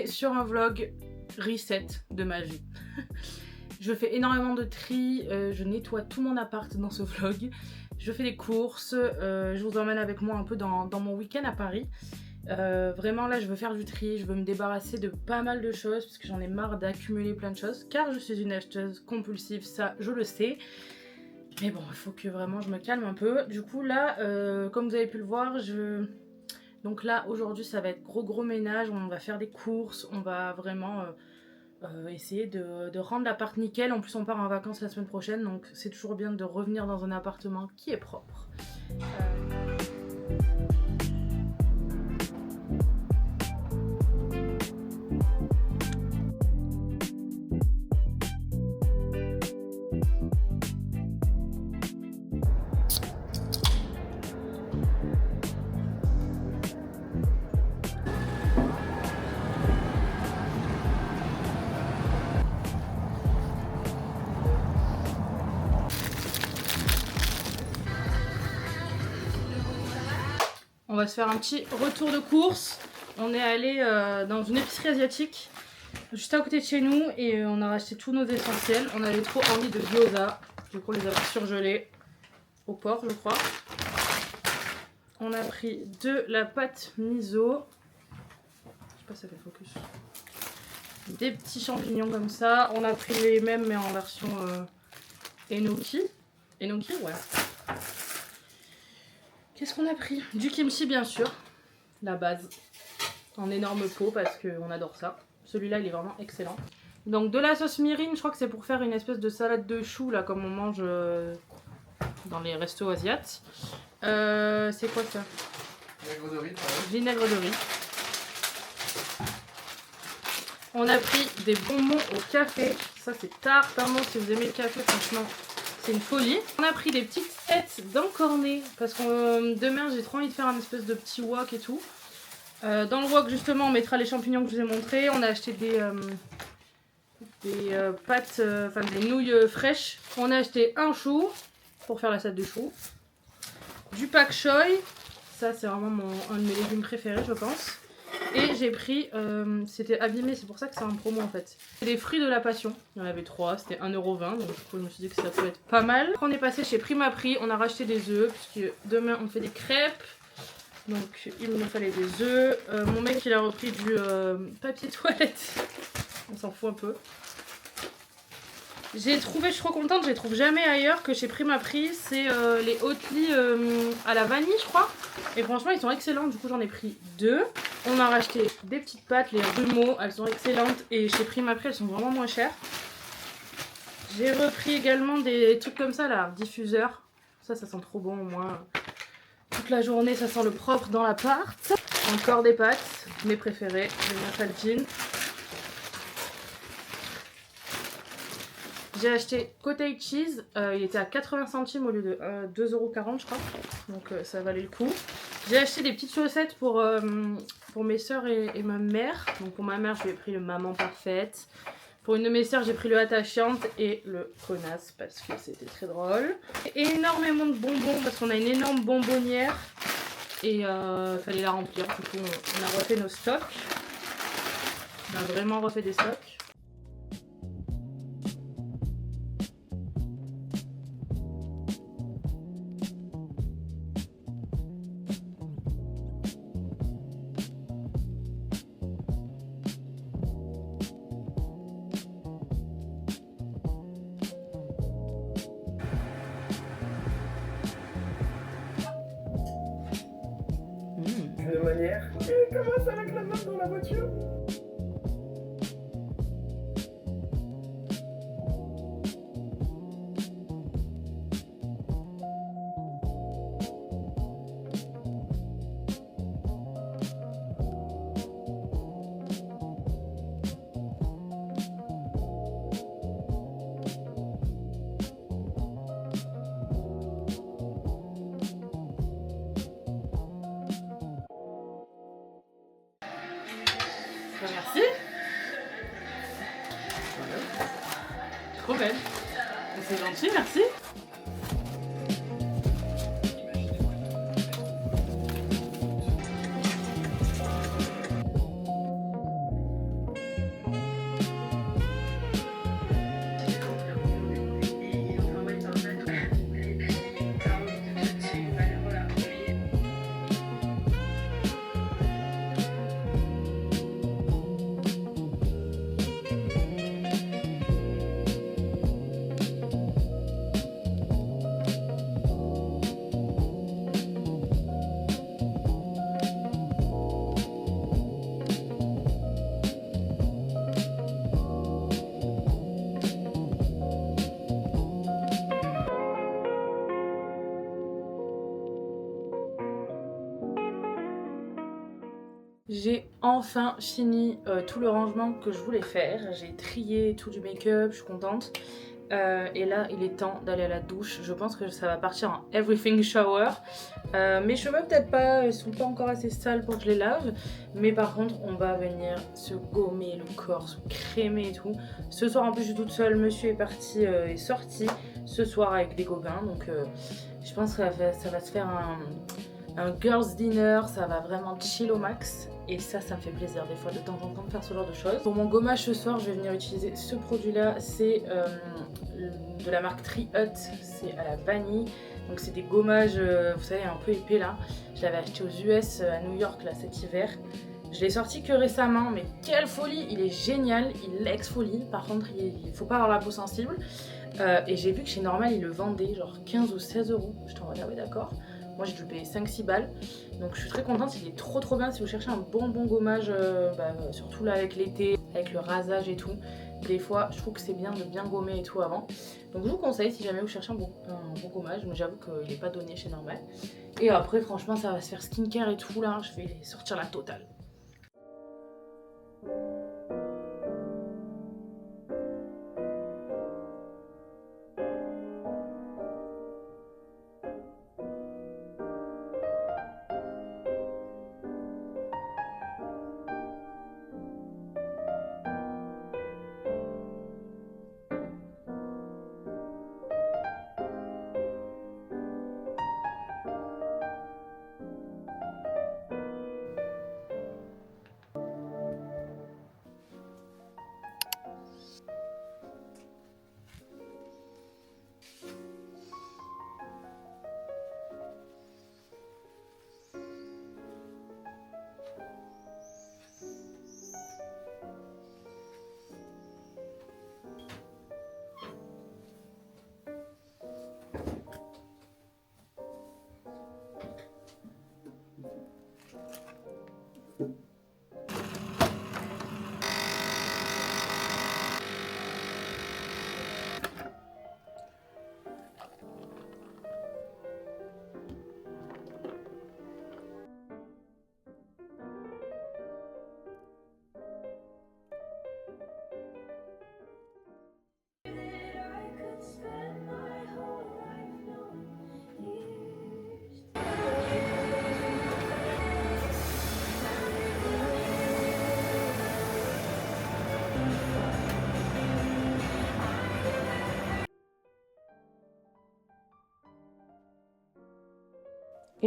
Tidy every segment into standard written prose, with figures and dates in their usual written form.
retrouver sur un vlog reset de ma vie. Je fais énormément de tri, je nettoie tout mon appart dans ce vlog. Je fais des courses, je vous emmène avec moi un peu dans mon week-end à Paris. Vraiment là je veux faire du tri, je veux me débarrasser de pas mal de choses parce que j'en ai marre d'accumuler plein de choses. Car je suis une acheteuse compulsive, ça je le sais. Mais bon, il faut que vraiment je me calme un peu. Du coup là, comme vous avez pu le voir, donc là aujourd'hui ça va être gros ménage, on va faire des courses, on va vraiment essayer de rendre l'appart nickel. En plus on part en vacances la semaine prochaine, donc c'est toujours bien de revenir dans un appartement qui est propre. On va se faire un petit retour de course. On est allé dans une épicerie asiatique juste à côté de chez nous et on a racheté tous nos essentiels. On avait trop envie de gyoza, du coup on les a surgelés au porc je crois. On a pris de la pâte miso. Je sais pas si ça fait focus. Des petits champignons comme ça. On a pris les mêmes mais en version enoki. Enoki, ouais. Qu'est-ce qu'on a pris? Du kimchi bien sûr, la base, en énorme pot parce qu'on adore ça. Celui-là il est vraiment excellent. Donc de la sauce mirin, je crois que c'est pour faire une espèce de salade de choux là comme on mange dans les restos asiates. C'est quoi ça? Vinaigre de riz. Vinaigre de riz. On a pris des bonbons au café, ça c'est tard, pardon si vous aimez le café franchement. C'est une folie. On a pris des petites têtes d'encornet parce que demain j'ai trop envie de faire un espèce de petit wok et tout. Dans le wok justement on mettra les champignons que je vous ai montrés. On a acheté des pâtes, enfin des nouilles fraîches. On a acheté un chou pour faire la salade de chou. Du pak choi, ça c'est vraiment un de mes légumes préférés je pense. Et j'ai pris, c'était abîmé, c'est pour ça que c'est en promo en fait. Des fruits de la passion, il y en avait 3, c'était 1,20€, donc du coup je me suis dit que ça peut être pas mal. On est passé chez Prima Prix, on a racheté des œufs, puisque demain on fait des crêpes. Donc il me fallait des œufs. Mon mec il a repris du papier toilette, on s'en fout un peu. J'ai trouvé, je suis trop contente, je les trouve jamais ailleurs que chez Prima Prix. C'est les Oatly à la vanille je crois. Et franchement ils sont excellents, du coup j'en ai pris 2. On a racheté des petites pâtes, les Rumeau, elles sont excellentes. Et chez Prima Prix elles sont vraiment moins chères. J'ai repris également des trucs comme ça là, diffuseurs. Ça sent trop bon au moins. Toute la journée ça sent le propre dans l'appart. Encore des pâtes, mes préférées, les Mafaltine. J'ai acheté cottage cheese, il était à 80 centimes au lieu de 2,40€ je crois, donc ça valait le coup. J'ai acheté des petites chaussettes pour mes soeurs et ma mère. Donc pour ma mère, je lui ai pris le maman parfaite. Pour une de mes soeurs, j'ai pris le attachante et le connasse parce que c'était très drôle. Énormément de bonbons parce qu'on a une énorme bonbonnière et fallait la remplir. Du coup, on a refait nos stocks. On a vraiment refait des stocks. De manière. Et commence avec la main dans la voiture. Merci. Voilà. Trop belle. C'est gentil, merci. J'ai enfin fini tout le rangement que je voulais faire. J'ai trié tout du make-up, je suis contente. Et là, il est temps d'aller à la douche. Je pense que ça va partir en everything shower. Mes cheveux, peut-être pas, ils sont pas encore assez sales pour que je les lave. Mais par contre, on va venir se gommer le corps, se crémer et tout. Ce soir, en plus, je suis toute seule. Monsieur est sorti ce soir avec des copains. Donc, je pense que ça va se faire un girls dinner. Ça va vraiment chill au max. Et ça me fait plaisir des fois de temps en temps de faire ce genre de choses. Pour mon gommage ce soir, je vais venir utiliser ce produit là. C'est de la marque Tree Hut. C'est à la vanille. Donc c'est des gommages, vous savez, un peu épais là. Je l'avais acheté aux US à New York là cet hiver. Je l'ai sorti que récemment, mais quelle folie! Il est génial, il exfolie. Par contre, il faut pas avoir la peau sensible. Et j'ai vu que chez Normal, ils le vendaient genre 15 ou 16 euros. Je t'en ah ouais, d'accord. Moi, j'ai dû payer 5-6 balles. Donc, je suis très contente. Il est trop bien si vous cherchez un bon gommage, surtout là avec l'été, avec le rasage et tout. Des fois, je trouve que c'est bien de bien gommer et tout avant. Donc, je vous conseille si jamais vous cherchez un bon gommage. Mais j'avoue qu'il n'est pas donné chez Normal. Et après, franchement, ça va se faire skincare et tout là. Je vais sortir la totale.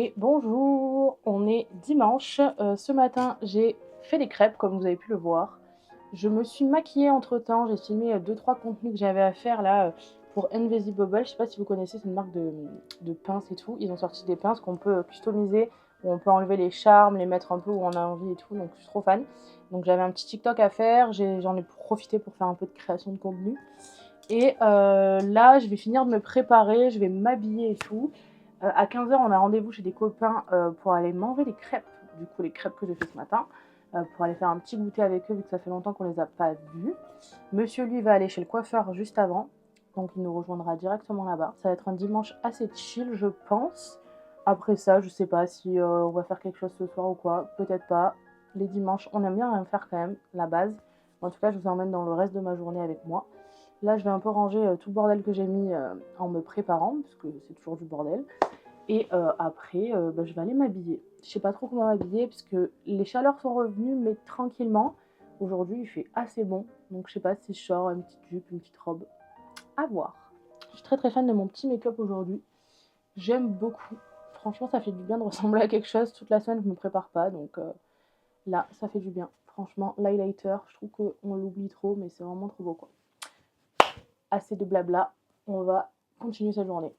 Et bonjour, on est dimanche. Ce matin, j'ai fait des crêpes comme vous avez pu le voir. Je me suis maquillée entre temps, j'ai filmé 2-3 contenus que j'avais à faire là pour Invisible. Je sais pas si vous connaissez, c'est une marque de pinces et tout. Ils ont sorti des pinces qu'on peut customiser, où on peut enlever les charmes, les mettre un peu où on a envie et tout, donc je suis trop fan. Donc j'avais un petit TikTok à faire, j'en ai profité pour faire un peu de création de contenu. Et là, je vais finir de me préparer, je vais m'habiller et tout. À 15 h, on a rendez-vous chez des copains pour aller manger des crêpes. Du coup, les crêpes que j'ai fait ce matin. Pour aller faire un petit goûter avec eux, vu que ça fait longtemps qu'on les a pas vus. Monsieur, lui, va aller chez le coiffeur juste avant. Donc, il nous rejoindra directement là-bas. Ça va être un dimanche assez chill, je pense. Après ça, je sais pas si on va faire quelque chose ce soir ou quoi. Peut-être pas. Les dimanches, on aime bien rien faire quand même, la base. En tout cas, je vous emmène dans le reste de ma journée avec moi. Là, je vais un peu ranger tout le bordel que j'ai mis en me préparant, parce que c'est toujours du bordel. Et après, je vais aller m'habiller. Je sais pas trop comment m'habiller, parce que les chaleurs sont revenues, mais tranquillement. Aujourd'hui, il fait assez bon, donc je sais pas si je sors une petite jupe, une petite robe. À voir. Je suis très fan de mon petit make-up aujourd'hui. J'aime beaucoup. Franchement, ça fait du bien de ressembler à quelque chose. Toute la semaine, je me prépare pas, donc là, ça fait du bien. Franchement, l'highlighter, je trouve qu'on l'oublie trop, mais c'est vraiment trop beau, quoi. Assez de blabla, on va continuer cette journée.